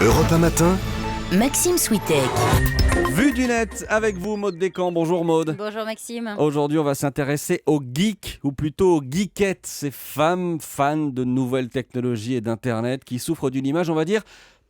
Europe 1 matin, Maxime Switek. Vue du net avec vous, Maud Descamps. Bonjour Maud. Bonjour Maxime. Aujourd'hui, on va s'intéresser aux geeks, ou plutôt aux geekettes, ces femmes fans de nouvelles technologies et d'Internet qui souffrent d'une image, on va dire,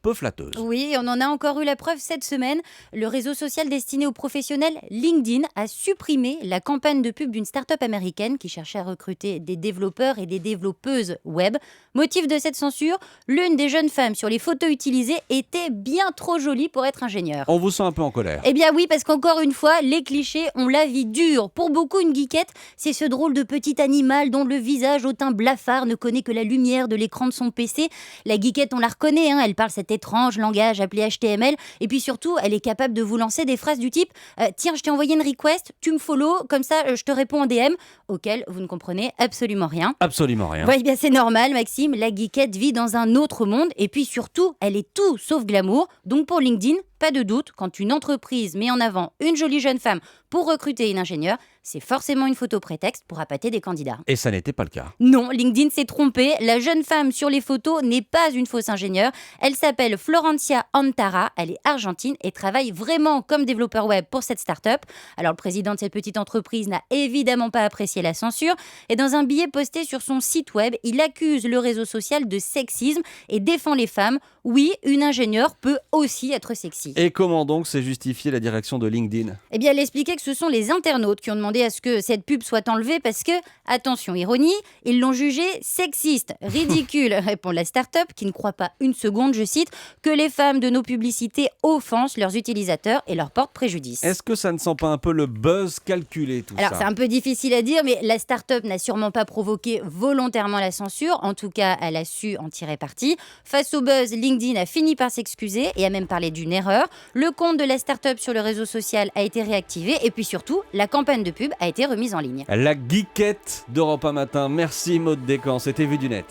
peu flatteuse. Oui, on en a encore eu la preuve cette semaine. Le réseau social destiné aux professionnels LinkedIn a supprimé la campagne de pub d'une start-up américaine qui cherchait à recruter des développeurs et des développeuses web. Motif de cette censure, l'une des jeunes femmes sur les photos utilisées était bien trop jolie pour être ingénieure. On vous sent un peu en colère. Eh bien oui, parce qu'encore une fois, les clichés ont la vie dure. Pour beaucoup, une geekette, c'est ce drôle de petit animal dont le visage au teint blafard ne connaît que la lumière de l'écran de son PC. La geekette, on la reconnaît, elle parle cet étrange langage appelé HTML. Et puis surtout, elle est capable de vous lancer des phrases du type « Tiens, je t'ai envoyé une request, tu me follow, comme ça je te réponds en DM », auquel vous ne comprenez absolument rien. Absolument rien. Oui, bien c'est normal, Maxime. La geekette vit dans un autre monde. Et puis surtout, elle est tout sauf glamour. Donc pour LinkedIn, pas de doute, quand une entreprise met en avant une jolie jeune femme pour recruter une ingénieure, c'est forcément une photo prétexte pour appâter des candidats. Et ça n'était pas le cas. Non, LinkedIn s'est trompé. La jeune femme sur les photos n'est pas une fausse ingénieure. Elle s'appelle Florencia Antara. Elle est argentine et travaille vraiment comme développeur web pour cette start-up. Alors, le président de cette petite entreprise n'a évidemment pas apprécié la censure. Et dans un billet posté sur son site web, il accuse le réseau social de sexisme et défend les femmes. Oui, une ingénieure peut aussi être sexy. Et comment donc s'est justifiée la direction de LinkedIn ? Eh bien, elle expliquait que ce sont les internautes qui ont demandé à ce que cette pub soit enlevée parce que, attention, ironie, ils l'ont jugée sexiste, ridicule, répond la start-up qui ne croit pas une seconde, je cite, que les femmes de nos publicités offensent leurs utilisateurs et leur portent préjudice. Est-ce que ça ne sent pas un peu le buzz calculé tout Alors, ça ? c'est un peu difficile à dire, mais la start-up n'a sûrement pas provoqué volontairement la censure. En tout cas, elle a su en tirer parti. Face au buzz, LinkedIn a fini par s'excuser et a même parlé d'une erreur. Le compte de la start-up sur le réseau social a été réactivé et puis surtout, la campagne de pub a été remise en ligne. La geekette d'Europe 1 matin. Merci Maud Descamps, c'était Vue du net.